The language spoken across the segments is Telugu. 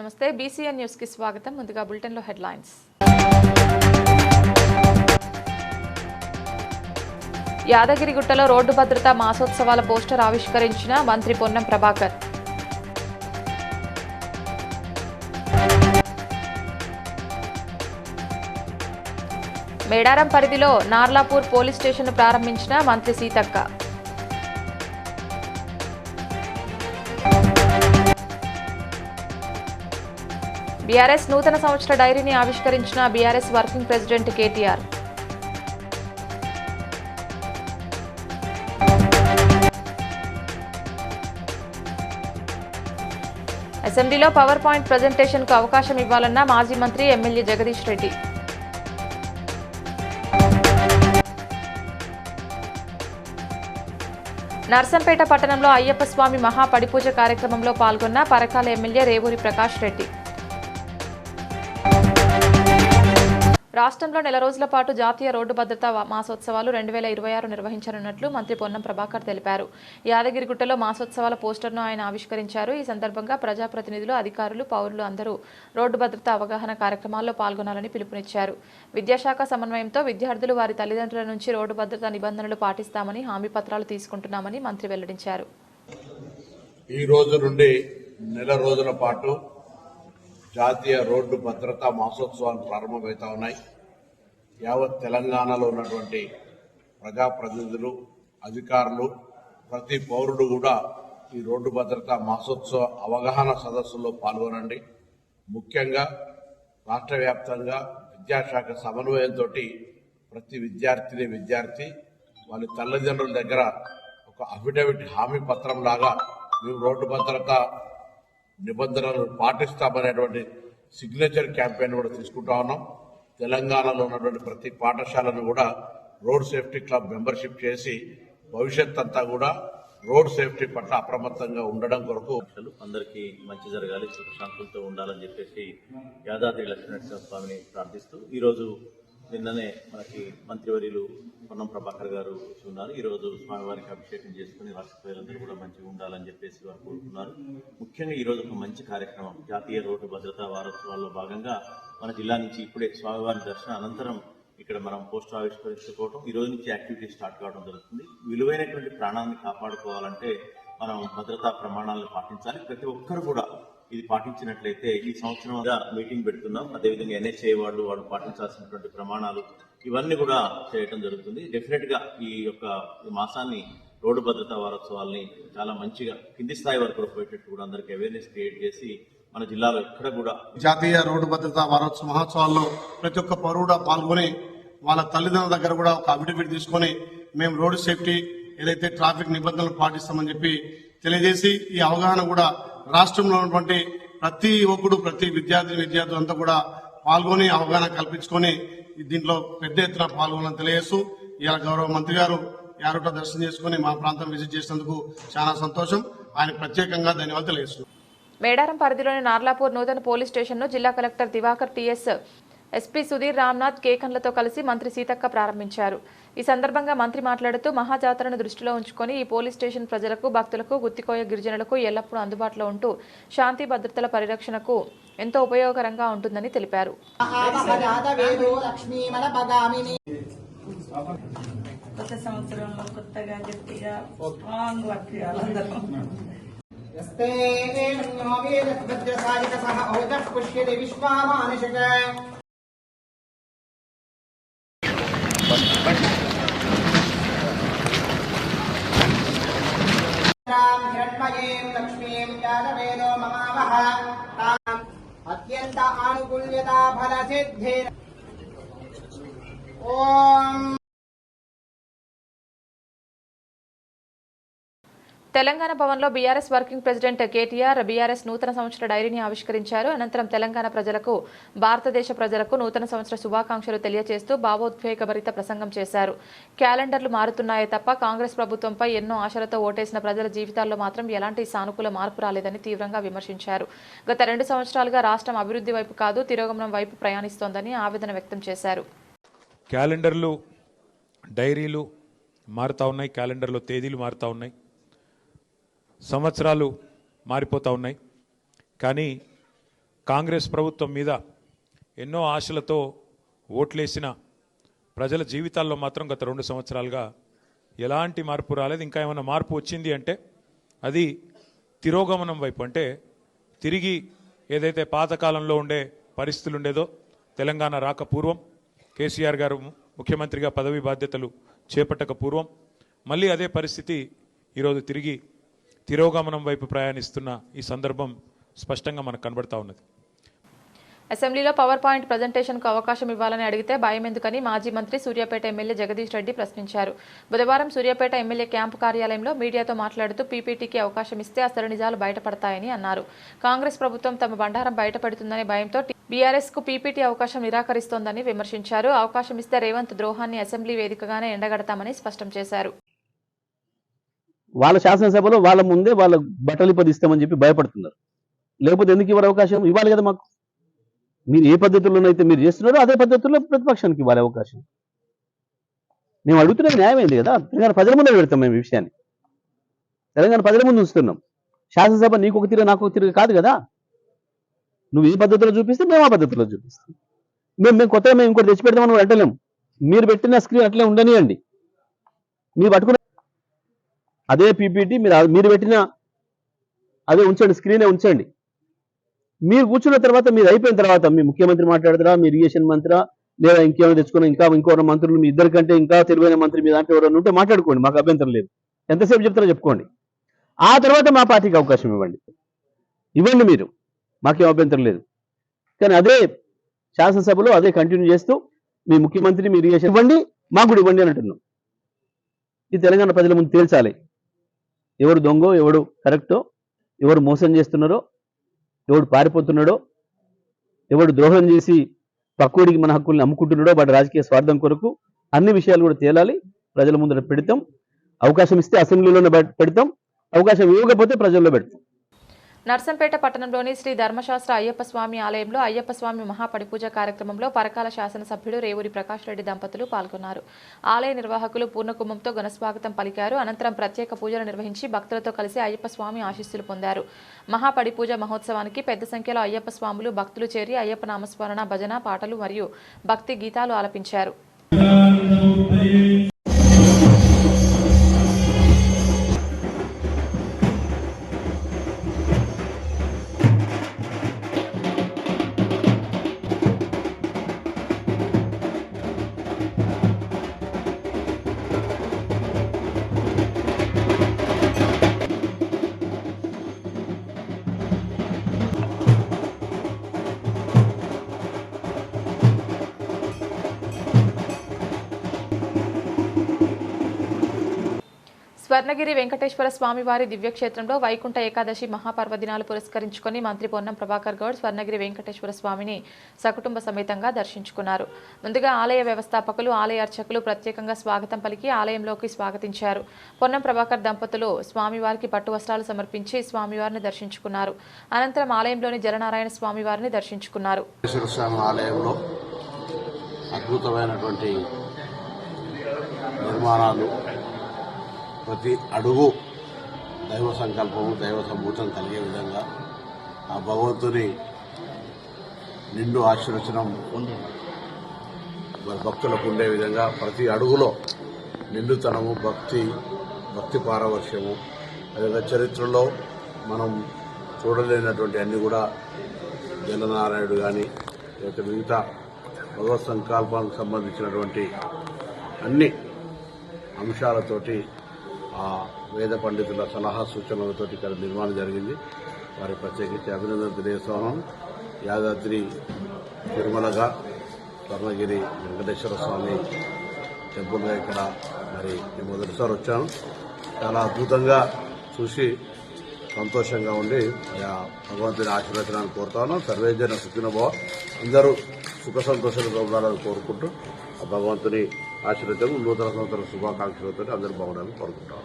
నమస్తే బీసీఎన్ న్యూస్ కి స్వాగతం. ముందుగా బులెటిన్ లో హెడ్లైన్స్. యాదగిరిగుట్టలో రోడ్డు భద్రతా మాసోత్సవాల పోస్టర్ ఆవిష్కరించిన మంత్రి పొన్నం ప్రభాకర్. మేడారం పరిధిలో నార్లాపూర్ పోలీస్ స్టేషన్ ప్రారంభించిన మంత్రి సీతక్క. బీఆర్ఎస్ నూతన సంవత్సర డైరీని ఆవిష్కరించిన బీఆర్ఎస్ వర్కింగ్ ప్రెసిడెంట్ కేటీఆర్. అసెంబ్లీలో పవర్ పాయింట్ ప్రజెంటేషన్కు అవకాశం ఇవ్వాలన్న మాజీ మంత్రి ఎమ్మెల్యే జగదీష్ రెడ్డి. నర్సంపేట పట్టణంలో అయ్యప్ప స్వామి మహాపడిపూజ కార్యక్రమంలో పాల్గొన్న పరకాల ఎమ్మెల్యే రేవూరి ప్రకాష్ రెడ్డి. రాష్ట్రంలో నెల రోజుల పాటు జాతీయ రోడ్డు భద్రతా మాసోత్సవాలు 2026 నిర్వహించనున్నట్లు మంత్రి పొన్నం ప్రభాకర్ తెలిపారు. యాదగిరిగుట్టలో మాసోత్సవాల పోస్టర్ను ఆయన ఆవిష్కరించారు. ఈ సందర్భంగా ప్రజాప్రతినిధులు, అధికారులు, పౌరులు అందరూ రోడ్డు భద్రతా అవగాహన కార్యక్రమాల్లో పాల్గొనాలని పిలుపునిచ్చారు. విద్యాశాఖ సమన్వయంతో విద్యార్థులు వారి తల్లిదండ్రుల నుంచి రోడ్డు భద్రతా నిబంధనలు పాటిస్తామని హామీ పత్రాలు తీసుకుంటున్నామని మంత్రి వెల్లడించారు. ఈ రోజు నుండి నెల రోజుల పాటు జాతీయ రోడ్డు భద్రతా మాసోత్సవాలు ప్రారంభమవుతా ఉన్నాయి. యావత్ తెలంగాణలో ఉన్నటువంటి ప్రజాప్రతినిధులు, అధికారులు, ప్రతి పౌరుడు కూడా ఈ రోడ్డు భద్రతా మాసోత్సవ అవగాహన సదస్సులో పాల్గొనండి. ముఖ్యంగా రాష్ట్ర వ్యాప్తంగా విద్యాశాఖ సమన్వయంతో ప్రతి విద్యార్థి వాళ్ళ తల్లిదండ్రుల దగ్గర ఒక అఫిడవిట్ హామీ పత్రం లాగా మేము రోడ్డు భద్రతా నిబంధనలు పాటిస్తామనేటువంటి సిగ్నేచర్ క్యాంపెయిన్ కూడా తీసుకుంటా ఉన్నాం. తెలంగాణలో ఉన్నటువంటి ప్రతి పాఠశాలను కూడా రోడ్ సేఫ్టీ క్లబ్ మెంబర్షిప్ చేసి భవిష్యత్ అంతా కూడా రోడ్ సేఫ్టీ పట్ల అప్రమత్తంగా ఉండడం కొరకు అందరికీ మంచి జరగాలి, సుఖశాంతులతో ఉండాలని చెప్పేసి యాదాద్రి లక్ష్మీనరసింహ స్వామిని ప్రార్థిస్తూ ఈరోజు నిన్ననే మనకి మంత్రివర్యులు పొన్నం ప్రభాకర్ గారు ఉన్నారు. ఈరోజు స్వామివారికి అభిషేకం చేసుకుని రాష్ట్ర ప్రజలందరూ కూడా మంచిగా ఉండాలని చెప్పేసి వారు కోరుతున్నారు. ముఖ్యంగా ఈరోజు ఒక మంచి కార్యక్రమం, జాతీయ రోడ్డు భద్రతా వారోత్సవాల్లో భాగంగా మన జిల్లా నుంచి ఇప్పుడే స్వామివారి దర్శనం అనంతరం ఇక్కడ మనం పోస్టర్ ఆవిష్కరించుకోవడం, ఈ రోజు నుంచి యాక్టివిటీ స్టార్ట్ కావడం జరుగుతుంది. విలువైనటువంటి ప్రాణాన్ని కాపాడుకోవాలంటే మనం భద్రతా ప్రమాణాలను పాటించాలి. ప్రతి ఒక్కరు కూడా ఇది పాటించినట్లయితే ఈ సంవత్సరం మీటింగ్ పెడుతున్నాం. అదేవిధంగా ఎన్హెచ్ఏ వాళ్ళు పాటించాల్సినటువంటి ప్రమాణాలు ఇవన్నీ కూడా చేయడం జరుగుతుంది. డెఫినెట్ గా ఈ మాసాన్ని రోడ్డు భద్రతా వారోత్సవాల్ని చాలా మంచిగా కింది స్థాయి వరకు పోయేటట్టు కూడా అందరికి అవేర్నెస్ క్రియేట్ చేసి మన జిల్లాలో ఎక్కడ కూడా జాతీయ రోడ్డు భద్రతా వారోత్సవ మహోత్సవాల్లో ప్రతి ఒక్క పౌరుడు పాల్గొని వాళ్ళ తల్లిదండ్రుల దగ్గర కూడా ఒక అఫిడవిట్ తీసుకొని మేము రోడ్డు సేఫ్టీ ఏదైతే ట్రాఫిక్ నిబంధనలు పాటిస్తామని చెప్పి తెలియజేసి ఈ అవగాహన కూడా రాష్ట్రంలో ఉన్నటువంటి ప్రతి ఒక్కడు, ప్రతి విద్యార్థులు అంతా కూడా పాల్గొని అవగాహన కల్పించుకొని దీంట్లో పెద్ద ఎత్తున పాల్గొనాలని తెలియజేస్తూ ఇవాళ గౌరవ మంత్రి గారు యారుట దర్శనం చేసుకుని మా ప్రాంతం విజిట్ చేసినందుకు చాలా సంతోషం. ఆయన ప్రత్యేకంగా ధన్యవాదాలు తెలియజేస్తూ మేడారం పరిధిలోని నార్లాపూర్ నూతన పోలీస్ స్టేషన్ను జిల్లా collector Diwakar TS, SP Sudheer Ramnath కేకన్లతో కలిసి మంత్రి సీతక్క ప్రారంభించారు. ఈ సందర్భంగా మంత్రి మాట్లాడుతూ మహాజాతరను దృష్టిలో ఉంచుకొని ఈ పోలీస్ స్టేషన్ ప్రజలకు, భక్తులకు, గుత్తికోయ గిరిజనులకు ఎల్లప్పుడూ అందుబాటులో ఉంటూ శాంతి భద్రతల పరిరక్షణకు ఎంతో ఉపయోగకరంగా ఉంటుందని తెలిపారు. అత్యంత ఆనుకూల్యత ఫల సిద్ధి. ఓం తెలంగాణ భవన్లో BRS working president KTR BRS నూతన సంవత్సర డైరీని ఆవిష్కరించారు. అనంతరం తెలంగాణ ప్రజలకు, భారతదేశ ప్రజలకు నూతన సంవత్సర శుభాకాంక్షలు తెలియజేస్తూ భావోద్వేగభరిత ప్రసంగం చేశారు. క్యాలెండర్లు మారుతున్నాయే తప్ప కాంగ్రెస్ ప్రభుత్వంపై ఎన్నో ఆశలతో ఓటేసిన ప్రజల జీవితాల్లో మాత్రం ఎలాంటి సానుకూల మార్పు రాలేదని తీవ్రంగా విమర్శించారు. గత 2 సంవత్సరాలుగా రాష్ట్రం అభివృద్ధి వైపు కాదు, తిరోగమనం వైపు ప్రయాణిస్తోందని ఆవేదన వ్యక్తం చేశారు. క్యాలెండర్లు, డైరీలు మారుతా ఉన్నాయి, క్యాలెండర్లో తేదీలు మారుతా ఉన్నాయి, సంవత్సరాలు మారిపోతూ ఉన్నాయి. కానీ కాంగ్రెస్ ప్రభుత్వం మీద ఎన్నో ఆశలతో ఓట్లేసిన ప్రజల జీవితాల్లో మాత్రం గత 2 సంవత్సరాలుగా ఎలాంటి మార్పు రాలేదు. ఇంకా ఏమైనా మార్పు వచ్చింది అంటే అది తిరోగమనం వైపు, అంటే తిరిగి ఏదైతే పాతకాలంలో ఉండే పరిస్థితులు ఉండేదో తెలంగాణ రాక పూర్వం, కేసీఆర్ గారు ముఖ్యమంత్రిగా పదవి బాధ్యతలు చేపట్టక పూర్వం మళ్ళీ అదే పరిస్థితి ఈరోజు తిరిగి తిరోగమనం వైపు ప్రయాణిస్తున్న ఈ సందర్భం స్పష్టంగా మనకు కనబడతా ఉన్నది. అసెంబ్లీలో పవర్ పాయింట్ ప్రజెంటేషన్కు అవకాశం ఇవ్వాలని అడిగితే భయం ఎందుకని మాజీ మంత్రి సూర్యాపేట ఎమ్మెల్యే జగదీష్ రెడ్డి ప్రశ్నించారు. బుధవారం సూర్యాపేట ఎమ్మెల్యే క్యాంపు కార్యాలయంలో మీడియాతో మాట్లాడుతూ పీపీటీకి అవకాశం ఇస్తే అసలు నిజాలు బయటపడతాయని అన్నారు. కాంగ్రెస్ ప్రభుత్వం తమ బండారం బయటపెడుతుందనే భయంతో బీఆర్ఎస్ కు పీపీటీ అవకాశం నిరాకరిస్తోందని విమర్శించారు. అవకాశం ఇస్తే రేవంత్ ద్రోహాన్ని అసెంబ్లీ వేదికగానే ఎండగడతామని స్పష్టం చేశారు. వాళ్ళ శాసనసభలో వాళ్ళ ముందే వాళ్ళ బట్టలు పదిస్తామని చెప్పి భయపడుతున్నారు. లేకపోతే ఎందుకు ఇవ్వాలి అవకాశం? ఇవ్వాలి కదా. మాకు మీరు ఏ పద్ధతుల్లోనైతే మీరు చేస్తున్నారో అదే పద్ధతుల్లో ప్రతిపక్షానికి ఇవ్వాలి అవకాశం. మేము అడుగుతున్నది న్యాయమైంది కదా. తెలంగాణ ప్రజల ముందే పెడతాం మేము ఈ విషయాన్ని. తెలంగాణ ప్రజల ముందు ఉంచుతున్నాం. శాసనసభ నీకు ఒక తీరు నాకు ఒక తీరు కాదు కదా. నువ్వు ఏ పద్ధతిలో చూపిస్తే మేము ఆ పద్ధతిలో చూపిస్తాం. మేము కొత్తగా మేము ఇంకోటి తెచ్చి పెడతామని అంటలేము. మీరు పెట్టిన స్క్రీన్ అట్లే ఉండనియండి. మీరు పట్టుకున్న అదే పీపీటీ మీరు పెట్టిన అదే ఉంచండి, స్క్రీనే ఉంచండి. మీరు కూర్చున్న తర్వాత మీరు అయిపోయిన తర్వాత మీ ముఖ్యమంత్రి మాట్లాడతారా, మీ ఇరిగేషన్ మంత్రా, లేదా ఇంకేమైనా తెచ్చుకున్న ఇంకో మంత్రులు మీ ఇద్దరి కంటే ఇంకా తెలివైన మంత్రి మీ దాంట్లో ఎవరైనా ఉంటే మాట్లాడుకోండి, మాకు అభ్యంతరం లేదు. ఎంతసేపు చెప్తారో చెప్పుకోండి. ఆ తర్వాత మా పార్టీకి అవకాశం ఇవ్వండి మీరు, మాకేం అభ్యంతరం లేదు. కానీ అదే శాసనసభలో అదే కంటిన్యూ చేస్తూ మీ ముఖ్యమంత్రి మీ ఇరిగేషన్ ఇవ్వండి, మాకు కూడా ఇవ్వండి అని అంటున్నాం. ఈ తెలంగాణ ప్రజల ముందు తేల్చాలి ఎవరు దొంగో, ఎవడు కరెక్టో, ఎవరు మోసం చేస్తున్నారో, ఎవడు పారిపోతున్నాడో, ఎవడు ద్రోహం చేసి పక్కోడికి మన హక్కుల్ని అమ్ముకుంటున్నాడో వాటి రాజకీయ స్వార్థం కొరకు. అన్ని విషయాలు కూడా తేలాలి, ప్రజల ముందర పెడతాం. అవకాశం ఇస్తే అసెంబ్లీలోనే పెడతాం, అవకాశం ఇవ్వకపోతే ప్రజల్లో పెడతాం. నర్సంపేట పట్టణంలోని శ్రీ ధర్మశాస్త్ర అయ్యప్ప స్వామి ఆలయంలో అయ్యప్ప స్వామి మహాపడిపూజ కార్యక్రమంలో పరకాల శాసనసభ్యుడు రేవూరి ప్రకాష్ రెడ్డి దంపతులు పాల్గొన్నారు. ఆలయ నిర్వాహకులు పూర్ణకుంభంతో ఘనస్వాగతం పలికారు. అనంతరం ప్రత్యేక పూజలు నిర్వహించి భక్తులతో కలిసి అయ్యప్ప స్వామి ఆశీస్సులు పొందారు. మహాపడిపూజ మహోత్సవానికి పెద్ద సంఖ్యలో అయ్యప్ప స్వాములు భక్తులు చేరి అయ్యప్ప నామస్మరణ, భజన, పాటలు మరియు భక్తి గీతాలు ఆలపించారు. స్వర్ణగిరి వెంకటేశ్వర స్వామివారి దివ్యక్షేత్రంలో వైకుంఠ ఏకాదశి మహాపర్వదినాలు పురస్కరించుకుని మంత్రి పొన్నం ప్రభాకర్ గౌడ్ స్వర్ణగిరి వెంకటేశ్వర స్వామిని సకుటుంబ సమేతంగా దర్శించుకున్నారు. ముందుగా ఆలయ వ్యవస్థాపకులు, ఆలయ అర్చకులు ప్రత్యేకంగా స్వాగతం పలికి ఆలయంలోకి స్వాగతించారు. పొన్నం ప్రభాకర్ దంపతులు స్వామివారికి పట్టు వస్త్రాలు సమర్పించి స్వామివారిని దర్శించుకున్నారు. అనంతరం ఆలయంలోని జలనారాయణ స్వామివారిని దర్శించుకున్నారు. ఆలయంలో అద్భుతమైనటువంటి నిర్మాణాలు, ప్రతి అడుగు దైవ సంకల్పము, దైవ సంభూతం కలిగే విధంగా ఆ భగవంతుని నిండు ఆశీర్వచనం భక్తులకు ఉండే విధంగా ప్రతి అడుగులో నిండుతనము, భక్తి పారవశ్యము, అదేవిధంగా చరిత్రలో మనం చూడలేనటువంటి అన్ని కూడా జలనారాయణుడు కానీ లేకపోతే మిగతా భగవత్ సంకల్పానికి సంబంధించినటువంటి అన్ని అంశాలతోటి ఆ వేద పండితుల సలహా సూచనలతో ఇక్కడ నిర్మాణం జరిగింది. వారికి ప్రత్యేకించి అభినందనలు తెలియజేస్తున్నాను. యాదాద్రి తిరుమలగా స్వర్ణగిరి వెంకటేశ్వర స్వామి టెంపుల్గా ఇక్కడ మరి నేను మొదటిసారి వచ్చాను. చాలా అద్భుతంగా చూసి సంతోషంగా ఉండి భగవంతుని ఆశీర్వచనాన్ని కోరుతాను. సర్వేజన సుఖినభవ, అందరూ సుఖ సంతోషాలు ఉండాలని కోరుకుంటూ ఆ భగవంతుని ఆశీర్వచనం, నూతన సంవత్సర శుభాకాంక్షలతో అందరూ బాగుండాలని కోరుకుంటాను.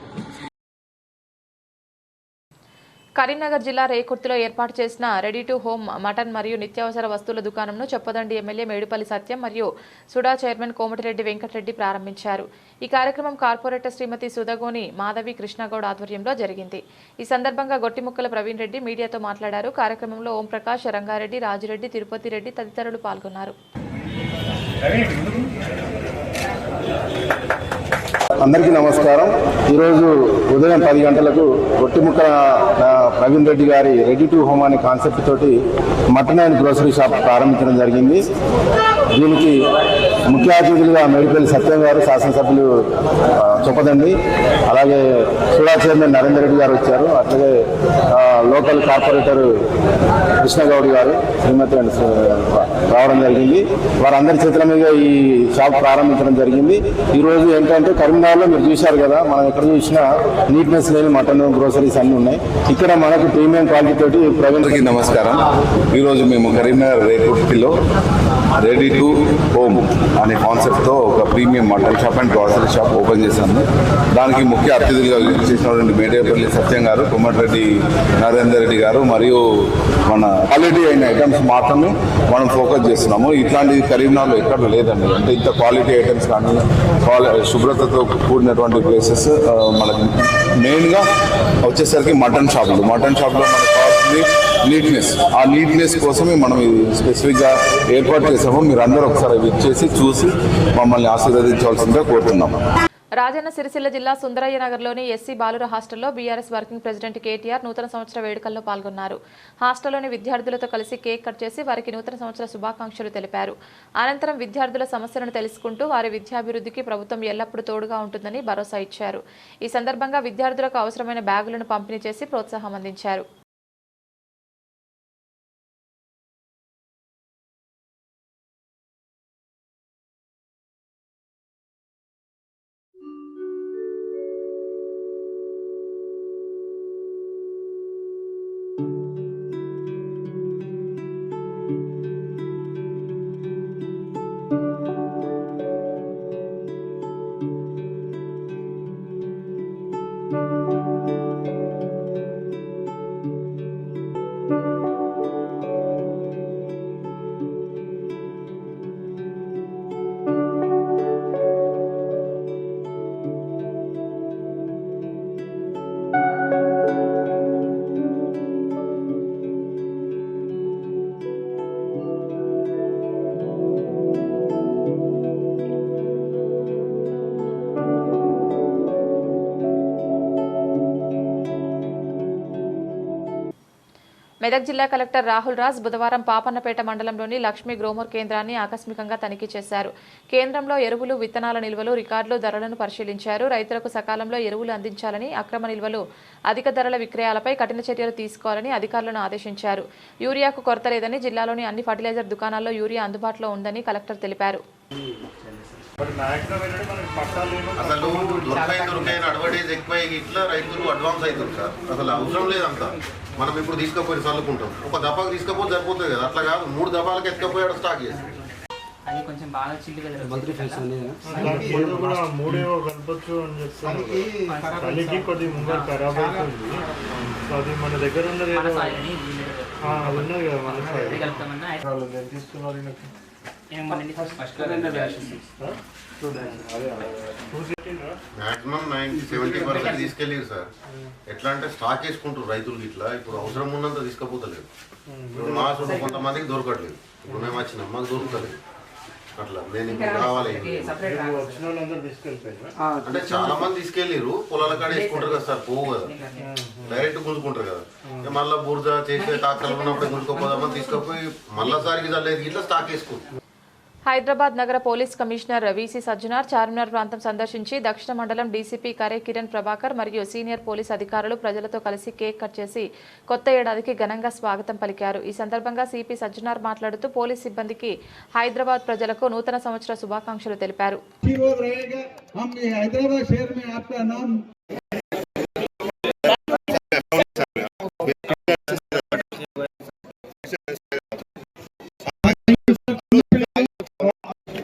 కరీంనగర్ జిల్లా రేకుర్తిలో ఏర్పాటు చేసిన రెడీ టు హోమ్ మటన్ మరియు నిత్యావసర వస్తువుల దుకాణంను చొప్పదండి ఎమ్మెల్యే మేడుపల్లి సత్యం మరియు సుడా చైర్మన్ కోమటిరెడ్డి వెంకటరెడ్డి ప్రారంభించారు. ఈ కార్యక్రమం కార్పొరేటర్ శ్రీమతి సుధగోని మాధవి కృష్ణగౌడ్ ఆధ్వర్యంలో జరిగింది. ఈ సందర్భంగా గొట్టిముక్కల ప్రవీణ్ రెడ్డి మీడియాతో మాట్లాడారు. కార్యక్రమంలో ఓంప్రకాష్, రంగారెడ్డి, రాజిరెడ్డి, తిరుపతి రెడ్డి తదితరులు పాల్గొన్నారు. అందరికీ నమస్కారం. ఈరోజు ఉదయం 10 గంటలకు గొట్టిముక్క ప్రవీణ్ రెడ్డి గారి రెడీ టు హోమ్ అనే కాన్సెప్ట్ తోటి మటన్ అండ్ గ్రోసరీ షాప్ ప్రారంభించడం జరిగింది. దీనికి ముఖ్య అతిథులుగా మేడిపల్లి సత్యం గారు, శాసనసభ్యులు చొప్పదండి, అలాగే సుడా చైర్మన్ నరేందర్ రెడ్డి గారు వచ్చారు. అట్లాగే లోకల్ కార్పొరేటర్ కృష్ణగౌడ్ గారు, శ్రీమతి రావడం జరిగింది. వారందరి చేతుల మీద ఈ షాప్ ప్రారంభించడం జరిగింది. ఈరోజు ఏంటంటే కరీంనగర్లో మీరు చూశారు కదా, మనం ఎక్కడ చూసినా నీట్నెస్ లేని మటన్ గ్రోసరీస్ అన్నీ ఉన్నాయి. ఇక్కడ మనకు ప్రీమియం క్వాలిటీ తోటి ప్రవీణ్కి నమస్కారం. ఈరోజు మేము కరీంనగర్ రేకుర్తిలో రెడీ టు హోమ్ అనే కాన్సెప్ట్తో ఒక premium mutton shop and grocery shop open చేశాము. దానికి ముఖ్య అతిథులుగా చేసినటువంటి మేడేపల్లి సత్యం గారు, కోమటిరెడ్డి నరేందర్ రెడ్డి గారు మరియు మన క్వాలిటీ అయిన ఐటమ్స్ మాత్రమే మనం ఫోకస్ చేస్తున్నాము. ఇట్లాంటిది కరీంనగర్లో ఎక్కడ లేదండి. అంటే ఇంత క్వాలిటీ ఐటమ్స్ కానీ శుభ్రతతో కూడినటువంటి ప్లేసెస్ మనకి మెయిన్గా వచ్చేసరికి మటన్ షాపులు. మటన్ షాప్లో మనకు కావాల్సింది నీట్నెస్. ఆ నీట్నెస్ కోసమే మనం స్పెసిఫిక్గా ఏర్పాటు చేసాము. మీరు అందరూ ఒకసారి విచ్చేసి చూసి మమ్మల్ని ఆశీర్వదించవలసిందిగా కోరుతున్నాము. రాజన్న సిరిసిల్ల జిల్లా సుందరయ్య నగర్లోని ఎస్సీ బాలుర హాస్టల్లో బీఆర్ఎస్ వర్కింగ్ ప్రెసిడెంట్ కేటీఆర్ నూతన సంవత్సర వేడుకల్లో పాల్గొన్నారు. హాస్టల్లోని విద్యార్థులతో కలిసి కేక్ కట్ చేసి వారికి నూతన సంవత్సర శుభాకాంక్షలు తెలిపారు. అనంతరం విద్యార్థుల సమస్యలను తెలుసుకుంటూ వారి విద్యాభివృద్ధికి ప్రభుత్వం ఎల్లప్పుడూ తోడుగా ఉంటుందని భరోసా ఇచ్చారు. ఈ సందర్భంగా విద్యార్థులకు అవసరమైన బ్యాగులను పంపిణీ చేసి ప్రోత్సాహం అందించారు. మెదక్ జిల్లా కలెక్టర్ రాహుల్ రాజ్ బుధవారం పాపన్నపేట మండలంలోని లక్ష్మీ గ్రోమోర్ కేంద్రాన్ని ఆకస్మికంగా తనిఖీ చేశారు. కేంద్రంలో ఎరువులు, విత్తనాల నిల్వలు, రికార్డులు, ధరలను పరిశీలించారు. రైతులకు సకాలంలో ఎరువులు అందించాలని, అక్రమ నిల్వలు, అధిక ధరల విక్రయాలపై కఠిన చర్యలు తీసుకోవాలని అధికారులను ఆదేశించారు. యూరియాకు కొరత లేదని, జిల్లాలోని అన్ని ఫర్టిలైజర్ దుకాణాల్లో యూరియా అందుబాటులో ఉందని కలెక్టర్ తెలిపారు. అసలు దొరకైన అడ్వర్టైజ్ ఎక్కువ ఇట్లా రైతులు అడ్వాన్స్ అవుతారు సార్. అసలు అవసరం లేదంతా. మనం ఇప్పుడు తీసుకుపోయి చల్లుకుంటాం. ఒక దఫాకు తీసుకపోతే సరిపోతుంది కదా. అట్లా కాదు, 3 దఫాలకు ఎత్తుకపోయాడు స్టాక్ చేసి. అది కొంచెం బాగా చిల్లి కదా మంత్రి ఫేస్ మూడేవో కలపచ్చు అని చెప్తాను. కలికి కొద్ది ముందర ఖరాబ్ అవుతుంది. అది మన దగ్గర ఉన్నది అది ఉన్నది కదా. మన ఎంత తీసుకున్నారు? మాక్సిమం 70% తీసుకెళ్ళారు సార్. ఎట్లా అంటే స్టాక్ వేసుకుంటారు రైతులు ఇట్లా. ఇప్పుడు అవసరం ఉన్నంత తీసుకపోతలేదు. ఇప్పుడు మా చుట్టూ కొంతమందికి దొరకట్లేదు. ఇప్పుడు మేము వచ్చినాం, మాకు దొరుకుతలేదు. అట్లా నేను ఇప్పుడు కావాలి అంటే చాలా మంది తీసుకెళ్ళారు. పొలాల కాడ వేసుకుంటారు కదా సార్, పోవు కదా, డైరెక్ట్ గుంజుకుంటారు కదా. మళ్ళీ బురద చేసే తాకలు ఉన్నప్పుడు గుంజుకోపోదామని తీసుకుపోయి మళ్ళా సారికి చల్లేదు ఇట్లా స్టాక్ వేసుకుంటారు. హైదరాబాద్ నగర police commissioner VC Sajjanar Charminar ప్రాంతం సందర్శించి దక్షిణ మండలం డీసీపీ కరే కిరణ్ ప్రభాకర్ మరియు సీనియర్ పోలీస్ అధికారులు ప్రజలతో కలిసి కేక్ కట్ చేసి కొత్త ఏడాదికి ఘనంగా స్వాగతం పలికారు. ఈ సందర్భంగా సిపి సజ్జనార్ మాట్లాడుతూ పోలీస్ సిబ్బందికి హైదరాబాద్ ప్రజలకు నూతన సంవత్సర శుభాకాంక్షలు తెలిపారు.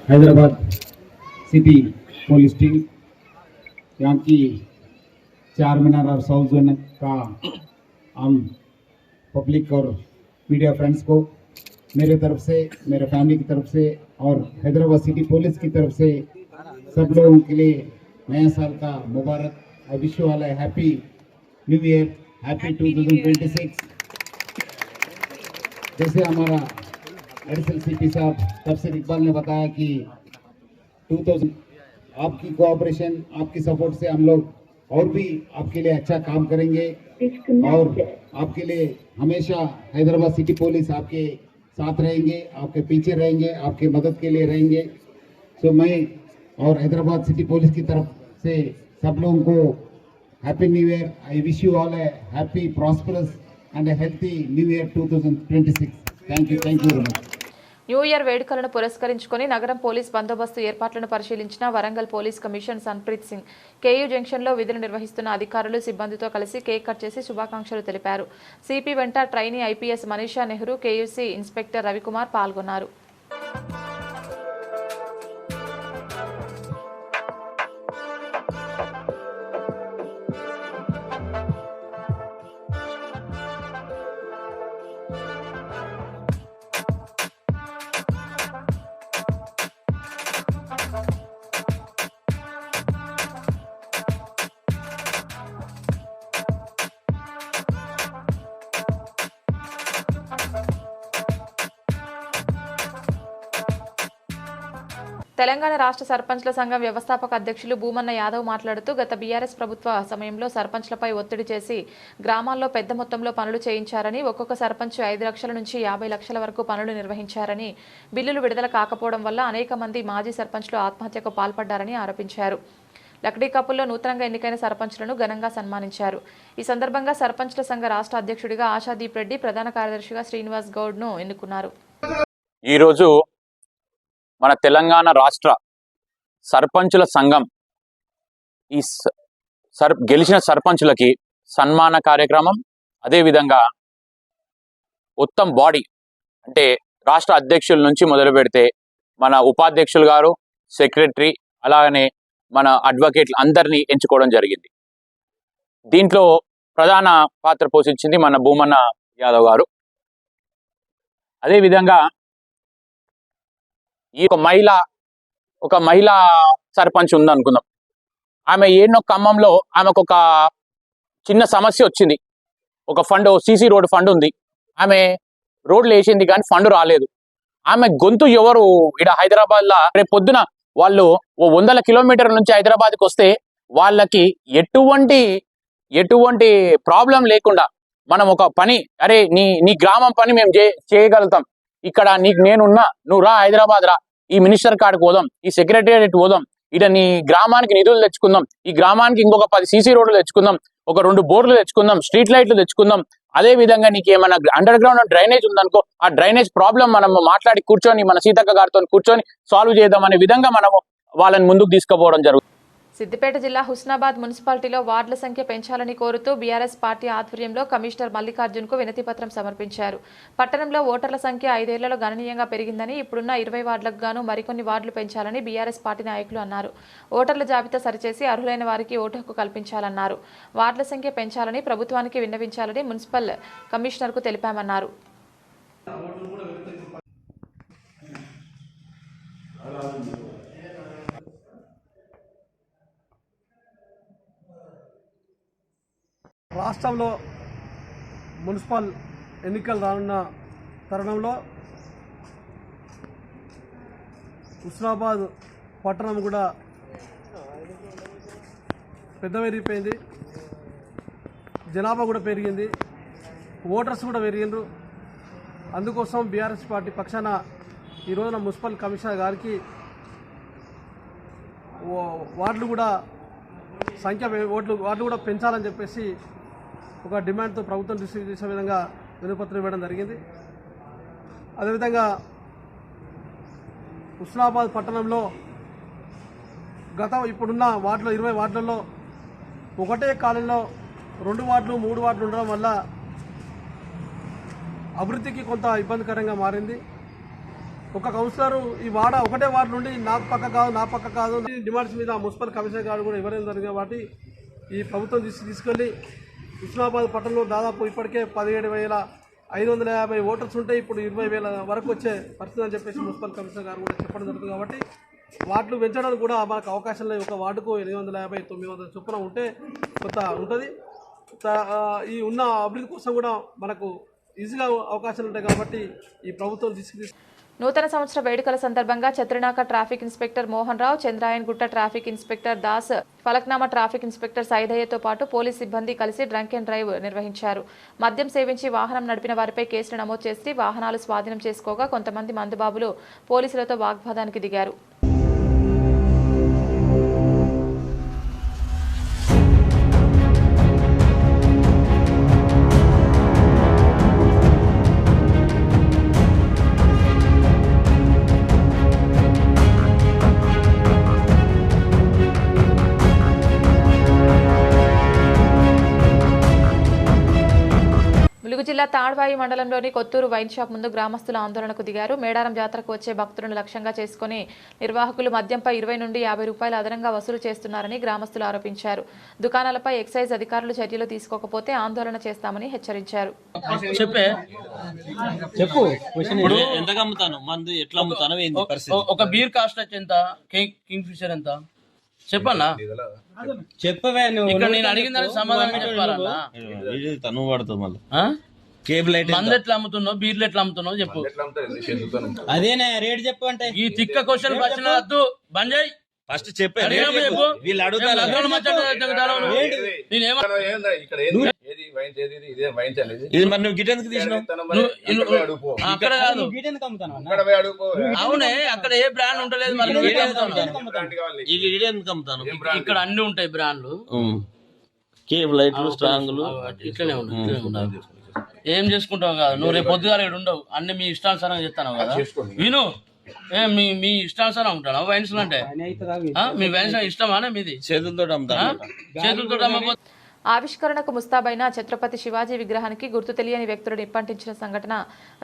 हैदराबाद सिटी पुलिस टीम यहाँ की चार मीनार और साउथ जोन का आम पब्लिक और मीडिया फ्रेंड्स को मेरे तरफ से, मेरे फैमिली की तरफ से और हैदराबाद सिटी पुलिस की तरफ से सब लोगों के लिए नया साल का मुबारक। I wish you all a happy new year, happy 2026। जैसे हमारा एडिशनल सीपी साहब तफसीर इकबाल ने बताया कि 2000 आपकी कोऑपरेशन, आपकी सपोर्ट से हम लोग और भी आपके लिए अच्छा काम करेंगे और आपके लिए हमेशा हैदराबाद सिटी पुलिस आपके साथ रहेंगे, आपके पीछे रहेंगे, आपके मदद के लिए रहेंगे। सो मैं और हैदराबाद सिटी पुलिस की तरफ से सब लोगों को happy new year. I wish you all a happy, prosperous and A healthy new year 2026। Thank you very much. New year వేడుకలను పురస్కరించుకొని నగరం పోలీస్ బందోబస్తు ఏర్పాట్లను పరిశీలించిన Warangal police commissioner Sanpreet Singh KU జంక్షన్లో విధులు నిర్వహిస్తున్న అధికారులు సిబ్బందితో కలిసి కేక్ కట్ చేసి శుభాకాంక్షలు తెలిపారు. సిపి వెంట trainee IPS Manisha Nehru, KUC inspector Ravikumar పాల్గొన్నారు. తెలంగాణ రాష్ట్ర సర్పంచ్ల సంఘం వ్యవస్థాపక అధ్యక్షులు భూమన్న యాదవ్ మాట్లాడుతూ గత బీఆర్ఎస్ ప్రభుత్వ సమయంలో సర్పంచ్లపై ఒత్తిడి చేసి గ్రామాల్లో పెద్ద మొత్తంలో పనులు చేయించారని, ఒక్కొక్క సర్పంచ్ 5 లక్షల నుంచి 50 లక్షల వరకు పనులు నిర్వహించారని, బిల్లులు విడుదల కాకపోవడం వల్ల అనేక మంది మాజీ సర్పంచ్లు ఆత్మహత్యకు పాల్పడ్డారని ఆరోపించారు. లక్డీ కప్పుల్లో నూతనంగా ఎన్నికైన సర్పంచ్లను ఘనంగా సన్మానించారు. ఈ సందర్భంగా సర్పంచ్ల సంఘ రాష్ట్ర అధ్యక్షుడిగా ఆశాదీప్ రెడ్డి, ప్రధాన కార్యదర్శిగా శ్రీనివాస్ గౌడ్ను ఎన్నుకున్నారు. ఈరోజు మన తెలంగాణ రాష్ట్ర సర్పంచుల సంఘం ఈ గెలిచిన సర్పంచులకి సన్మాన కార్యక్రమం, అదేవిధంగా మొత్తం బాడీ అంటే రాష్ట్ర అధ్యక్షుల నుంచి మొదలు పెడితే మన ఉపాధ్యక్షులు గారు, సెక్రటరీ, అలాగనే మన అడ్వకేట్లు అందరినీ ఎంచుకోవడం జరిగింది. దీంట్లో ప్రధాన పాత్ర పోషించింది మన భూమన్న యాదవ్ గారు. అదేవిధంగా ఈ ఒక మహిళా సర్పంచ్ ఉందనుకుందాం. ఆమె ఏడో ఖమ్మంలో ఆమెకు ఒక చిన్న సమస్య వచ్చింది. ఒక ఫండ్, సీసీ రోడ్ ఫండ్ ఉంది, ఆమె రోడ్లు వేసింది కానీ ఫండ్ రాలేదు. ఆమె గొంతు ఎవరు ఇక్కడ హైదరాబాద్లో రేపు పొద్దున వాళ్ళు 100 కిలోమీటర్ల నుంచి హైదరాబాద్కి వస్తే వాళ్ళకి ఎటువంటి ప్రాబ్లం లేకుండా మనం ఒక పని, అరే నీ గ్రామం పని మేము చేయగలుగుతాం, ఇక్కడ నేనున్నా, నువ్వు రా హైదరాబాద్ రా, ఈ మినిస్టర్ కాడికి పోదాం, ఈ సెక్రటేరియట్ పోదాం, ఇక్కడ నీ గ్రామానికి నిధులు తెచ్చుకుందాం, ఈ గ్రామానికి ఇంకొక 10 సీసీ రోడ్లు తెచ్చుకుందాం, ఒక 2 బోర్డులు తెచ్చుకుందాం, స్ట్రీట్ లైట్లు తెచ్చుకుందాం. అదే విధంగా నీకు ఏమైనా అండర్ గ్రౌండ్ డ్రైనేజ్ ఉందనుకో, ఆ డ్రైనేజ్ ప్రాబ్లం మనం మాట్లాడి కూర్చొని మన సీతక్క గారితో కూర్చొని సాల్వ్ చేద్దాం అనే విధంగా మనము వాళ్ళని ముందుకు తీసుకుపోవడం జరుగుతుంది. సిద్దిపేట జిల్లా హుస్నాబాద్ మున్సిపాలిటీలో వార్డుల సంఖ్య పెంచాలని కోరుతూ బీఆర్ఎస్ పార్టీ ఆధ్వర్యంలో కమిషనర్ మల్లికార్జున్కు వినతిపత్రం సమర్పించారు. పట్టణంలో ఓటర్ల సంఖ్య 5 ఏళ్లలో గణనీయంగా పెరిగిందని, ఇప్పుడున్న 20 వార్డులకు గాను మరికొన్ని వార్డులు పెంచాలని బీఆర్ఎస్ పార్టీ నాయకులు అన్నారు. ఓటర్ల జాబితా సరిచేసి అర్హులైన వారికి ఓటు హక్కు కల్పించాలన్నారు. వార్డుల సంఖ్య పెంచాలని ప్రభుత్వానికి విన్నవించాలని మున్సిపల్ కమిషనర్కు తెలిపామన్నారు. రాష్ట్రంలో మున్సిపల్ ఎన్నికలు రానున్న తరుణంలో హుస్నాబాద్ పట్టణం కూడా పెద్ద పెరిగిపోయింది, జనాభా కూడా పెరిగింది, ఓటర్స్ కూడా పెరిగిండ్రు. అందుకోసం బీఆర్ఎస్ పార్టీ పక్షాన ఈ రోజున మున్సిపల్ కమిషనర్ గారికి వార్డులు కూడా వార్డులు కూడా పెంచాలని చెప్పేసి ఒక డిమాండ్తో ప్రభుత్వం దృష్టికి చేసే విధంగా వినతిపత్రం ఇవ్వడం జరిగింది. అదేవిధంగా హుస్నాబాద్ పట్టణంలో ఇప్పుడున్న వార్డులో 20 వార్డులలో ఒకటే కాలనీలో 2 వార్డులు 3 వార్డులు ఉండడం వల్ల అభివృద్ధికి కొంత ఇబ్బందికరంగా మారింది. ఒక కౌన్సిలర్ ఒకటే వార్డు నుండి నా పక్క కాదు డిమాండ్స్ మీద మున్సిపల్ కమిషనర్ గారు కూడా ఇవ్వడం జరిగింది. కాబట్టి ఈ ప్రభుత్వం తీసుకెళ్ళి హుస్నాబాద్ పట్టణంలో దాదాపు ఇప్పటికే 17,550 ఓటర్స్ ఉంటే ఇప్పుడు 20,000 వరకు వచ్చే పరిస్థితి అని చెప్పేసి మున్సిపల్ కమిషనర్ గారు కూడా చెప్పడం జరుగుతుంది. కాబట్టి వార్డులు పెంచడానికి కూడా మనకు అవకాశం లేదు. ఒక వార్డుకు 850, 900 చొప్పున ఉంటే కొంత ఉంటుంది. ఈ ఉన్న అభివృద్ధి కోసం కూడా మనకు ఈజీగా అవకాశాలు ఉంటాయి. కాబట్టి ఈ ప్రభుత్వం నూతన సంవత్సర వేడుకల సందర్భంగా Chatrinaka traffic inspector Mohan Rao, Chandrayangutta traffic inspector Das, Falaknuma traffic inspector సైదయ్యతో పాటు పోలీస్ సిబ్బంది కలిసి డ్రంక్ అండ్ డ్రైవ్ నిర్వహించారు. మద్యం సేవించి వాహనం నడిపిన వారిపై కేసులు నమోదు చేసి వాహనాలు స్వాధీనం చేసుకోగా కొంతమంది మందుబాబులు పోలీసులతో వాగ్వాదానికి దిగారు. ములుగు జిల్లా తాడ్వాయి మండలంలోని కొత్తూరు వైన్ షాప్ ముందు గ్రామస్తులు ఆందోళనకు దిగారు. మేడారం జాతరకు వచ్చే భక్తులను లక్ష్యంగా చేసుకుని నిర్వాహకులు మద్యంపై 20 నుండి 50 రూపాయలు అదనంగా వసూలు చేస్తున్నారని గ్రామస్తులు ఆరోపించారు. దుకాణాలపై ఎక్సైజ్ అధికారులు చర్యలు తీసుకోకపోతే ఆందోళన చేస్తామని హెచ్చరించారు. ఒక బీర్ కాస్ట్ ఎంత, కింగ్ ఫిషర్ ఎంత చెప్పన్నా? చెప్పవే ఇక్కడ నేను అడిగిన దానికి సమాధానం చెప్పాలన్నా. తను పడుతుంది మళ్ళీ కేబుల్ అయితే మందు ఎట్లా అమ్ముతున్నావు, బీర్లు ఎట్లా అమ్ముతున్నావు చెప్పు. అదేనా రేట్ చెప్పు అంటే ఈ తిక్క క్వశ్చన్ ప్రశ్న వద్దు, బంద్ చేయి. ఫస్ట్ చెప్పు. వీళ్ళు అడుగుతారు ఇది మరి నువ్వు గిటెందుకు తీసినావు? అక్కడ కాదు, అవునే అక్కడ ఏ బ్రాండ్ ఉంటలేదు. మరి ఇక్కడ అన్ని ఉంటాయి బ్రాండ్లు, కేబుల్ లైట్లు, స్ట్రాంగ్లు ఇట్లనే ఉన్నాయి. ఏం చేసుకుంటావు కాదు నువ్వు, రేపు పొద్దుగా ఇక్కడ ఉండవు, అన్ని మీ ఇష్టానుసారంగా చెప్తాను కదా. విను, మీ ఇష్టానుసారం ఉంటాను వైన్స్ అంటే మీ వైన్స్ ఇష్టమా మీది? చేతులతో అమ్ముతా. ఆవిష్కరణకు ముస్తాబైన ఛత్రపతి శివాజీ విగ్రహానికి గుర్తు తెలియని వ్యక్తులు నిప్పంటించిన సంఘటన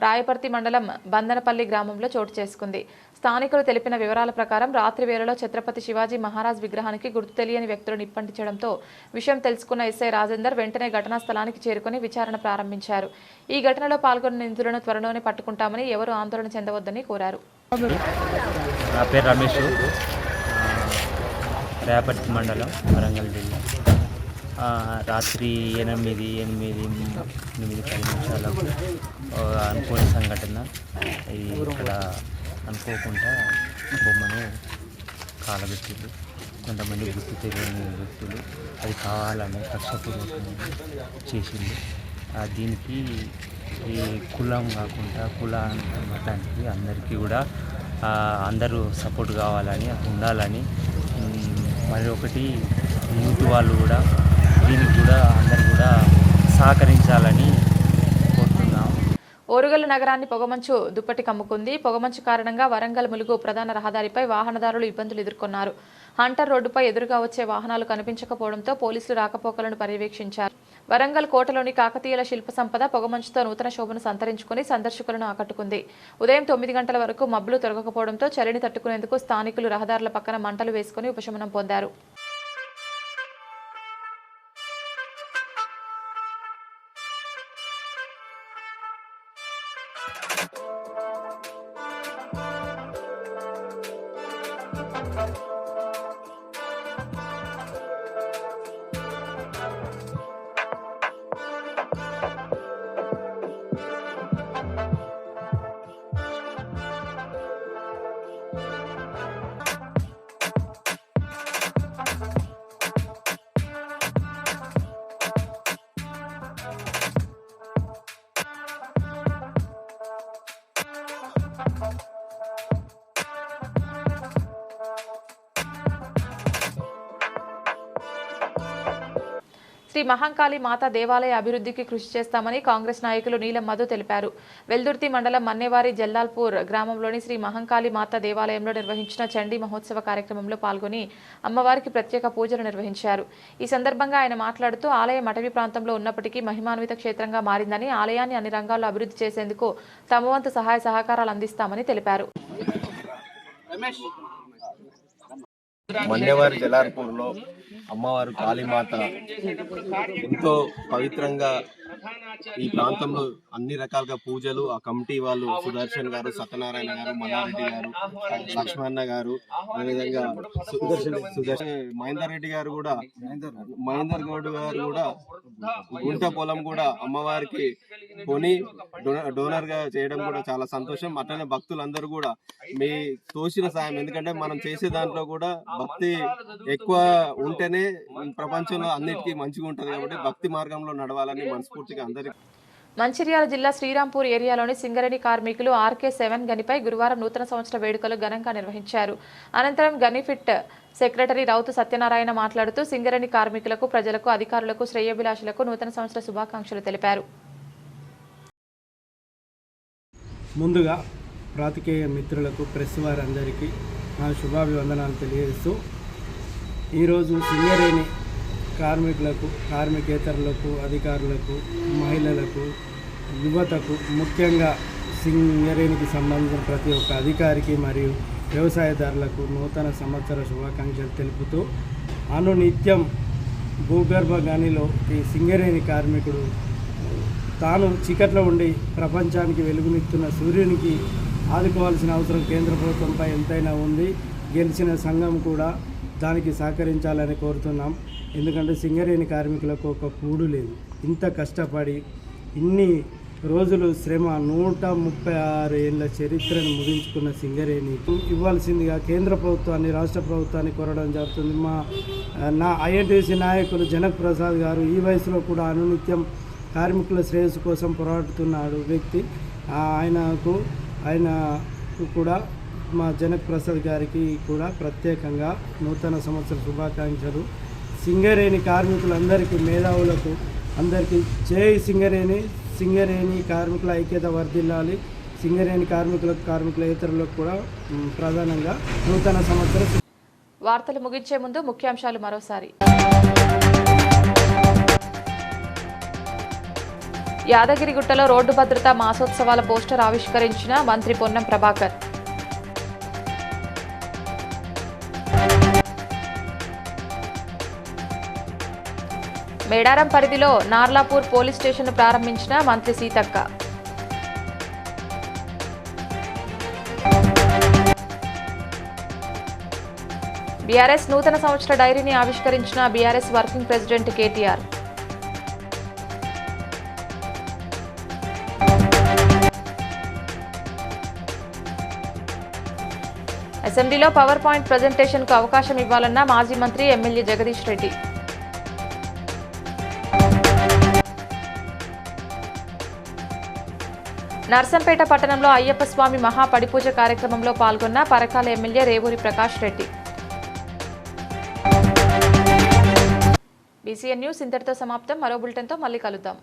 రాయపర్తి మండలం బందనపల్లి గ్రామంలో చోటు చేసుకుంది. స్థానికులు తెలిపిన వివరాల ప్రకారం రాత్రి వేళలో ఛత్రపతి శివాజీ మహారాజ్ విగ్రహానికి గుర్తు తెలియని వ్యక్తులు నిప్పంటించడంతో విషయం తెలుసుకున్న ఎస్ఐ రాజేందర్ వెంటనే ఘటనా స్థలానికి చేరుకుని విచారణ ప్రారంభించారు. ఈ ఘటనలో పాల్గొన్న నిందితులను త్వరలోనే పట్టుకుంటామని, ఎవరూ ఆందోళన చెందవద్దని కోరారు. నా పేరు రమేష్, రాయపర్తి మండలం, వరంగల్ జిల్లా. రాత్రి 8:10 నిమిషాలకు అనుకోని సంఘటన. ఇక్కడ అనుకోకుండా బొమ్మను కాలబెట్టింది కొంతమంది గుర్తు తెలియని వ్యక్తులు. అది కావాలని కక్షపూర్వకంగా చేసింది. దీనికి ఈ కులం కాకుండా మతానికి అందరికీ కూడా అందరూ సపోర్ట్ కావాలని, ఉండాలని, మరి ఒకటి యూత్ వాళ్ళు కూడా దీనికి కూడా అందరూ కూడా సహకరించాలని కోరుతున్నాం. ఓరుగల్లు నగరాన్ని పొగమంచు దుప్పటి కమ్ముకుంది. పొగమంచు కారణంగా వరంగల్ ములుగు ప్రధాన రహదారిపై వాహనదారులు ఇబ్బందులు ఎదుర్కొన్నారు. హంటర్ రోడ్డుపై ఎదురుగా వచ్చే వాహనాలు కనిపించకపోవడంతో పోలీసులు రాకపోకలను పర్యవేక్షించారు. వరంగల్ కోటలోని కాకతీయుల శిల్ప సంపద పొగమంచుతో నూతన శోభను సంతరించుకుని సందర్శకులను ఆకట్టుకుంది. ఉదయం 9 గంటల వరకు మబ్బులు తొలగకపోవడంతో చలిని తట్టుకునేందుకు స్థానికులు రహదారుల పక్కన మంటలు వేసుకుని ఉపశమనం పొందారు. శ్రీ మహంకాళి మాతా దేవాలయ అభివృద్ధికి కృషి చేస్తామని కాంగ్రెస్ నాయకులు నీలం మధు తెలిపారు. వెల్దుర్తి మండలం మన్నేవారి జల్లాల్పూర్ గ్రామంలోని శ్రీ మహంకాళి మాతా దేవాలయంలో నిర్వహించిన చండీ మహోత్సవ కార్యక్రమంలో పాల్గొని అమ్మవారికి ప్రత్యేక పూజలు నిర్వహించారు. ఈ సందర్భంగా ఆయన మాట్లాడుతూ ఆలయం అటవీ ప్రాంతంలో ఉన్నప్పటికీ మహిమాన్విత క్షేత్రంగా మారిందని, ఆలయాన్ని అన్ని రంగాల్లో అభివృద్ధి చేసేందుకు తమ వంతు సహాయ సహకారాలు అందిస్తామని తెలిపారు. మన్నేవారి జలార్పూర్లో అమ్మవారు కాళీమాత ఎంతో పవిత్రంగా ఈ ప్రాంతంలో అన్ని రకాలుగా పూజలు ఆ కమిటీ వాళ్ళు సుదర్శన్ గారు, సత్యనారాయణ గారు, మల్లారెడ్డి గారు, లక్ష్మణ గారు, అదేవిధంగా సుదర్శన్ మహేందర్ రెడ్డి గారు కూడా, మహేందర్ గౌడ్ గారు కూడా గుంట పొలం కూడా అమ్మవారికి కొని డోనర్ గా చేయడం కూడా చాలా సంతోషం. అట్లనే భక్తులందరూ కూడా మీ తోచిన సాయం, ఎందుకంటే మనం చేసే దాంట్లో కూడా భక్తి ఎక్కువ ఉంటేనే ప్రపంచంలో అన్నిటికీ మంచిగా ఉంటది. కాబట్టి భక్తి మార్గంలో నడవాలని మనస్ఫూర్తిగా అందరికీ. మంచిర్యాల జిల్లా శ్రీరాంపూర్ ఏరియాలోని సింగరేణి కార్మికులు RK7 గనిపై గురువారం నూతన సంవత్సర వేడుకలు ఘనంగా నిర్వహించారు. అనంతరం గనిఫిట్ సెక్రటరీ రౌతు సత్యనారాయణ మాట్లాడుతూ సింగరేణి కార్మికులకు, ప్రజలకు, అధికారులకు, శ్రేయోభిలాషులకు నూతన సంవత్సర శుభాకాంక్షలు తెలిపారు. ముందుగా పాత్రికేయ మిత్రులకు, ప్రెస్ వారందరికీ నా శుభాభివందనాలు తెలియజేస్తూ ఈరోజు సింగరేణి కార్మికులకు, కార్మికేతరులకు, అధికారులకు, మహిళలకు, యువతకు, ముఖ్యంగా సింగరేణికి సంబంధించిన ప్రతి ఒక్క అధికారికి మరియు వ్యవసాయదారులకు నూతన సంవత్సర శుభాకాంక్షలు తెలుపుతూ అనునిత్యం భూగర్భ గనిలో ఈ సింగరేణి కార్మికుడు తాను చీకట్లో ఉండి ప్రపంచానికి వెలుగునిస్తున్న సూర్యునికి ఆదుకోవాల్సిన అవసరం కేంద్ర ప్రభుత్వంపై ఎంతైనా ఉంది. గెలిచిన సంఘం కూడా దానికి సహకరించాలని కోరుతున్నాం. ఎందుకంటే సింగరేణి కార్మికులకు ఒక కూడు లేదు. ఇంత కష్టపడి ఇన్ని రోజులు శ్రమ 136 ఏళ్ల చరిత్రను ముగించుకున్న సింగరేణికి ఇవ్వాల్సిందిగా కేంద్ర ప్రభుత్వాన్ని, రాష్ట్ర ప్రభుత్వాన్ని కోరడం జరుగుతుంది. నా INTC నాయకులు జనక్ ప్రసాద్ గారు ఈ వయసులో కూడా అనునిత్యం కార్మికుల శ్రేయస్సు కోసం పోరాడుతున్నాడు వ్యక్తి. ఆయనకు కూడా మా జనక్ ప్రసాద్ గారికి కూడా ప్రత్యేకంగా నూతన సంవత్సర శుభాకాంక్షలు. సింగరేణి కార్మికులందరికీ, మేధావులకు అందరికీ జై సింగరేణి. సింగరేణి కార్మికుల ఐక్యత వర్ధిల్లాలి. సింగరేణి కార్మికులేతరులకు కూడా ప్రధానంగా నూతన సంవత్సర. వార్తలు ముగించే ముందు ముఖ్యాంశాలు మరోసారి. యాదగిరిగుట్టలో రోడ్డు భద్రతా మాసోత్సవాల పోస్టర్ ఆవిష్కరించిన మంత్రి పొన్నం ప్రభాకర్. మేడారం పరిధిలో నార్లాపూర్ పోలీస్ స్టేషన్ ప్రారంభించిన మంత్రి సీతక్క. బీఆర్ఎస్ నూతన సంవత్సర డైరీని ఆవిష్కరించిన బీఆర్ఎస్ వర్కింగ్ ప్రెసిడెంట్ కేటీఆర్. అసెంబ్లీలో పవర్ పాయింట్ ప్రజెంటేషన్కు అవకాశం ఇవ్వాలన్న మాజీ మంత్రి ఎమ్మెల్యే జగదీష్ రెడ్డి. నర్సంపేట పట్టణంలో అయ్యప్ప స్వామి మహాపడిపూజ కార్యక్రమంలో పాల్గొన్న Parakala MLA Revuri Prakash Reddy. BCN news ఇంతటితో సమాప్తం. మరో బులెటిన్తో మళ్ళీ కలుద్దాం.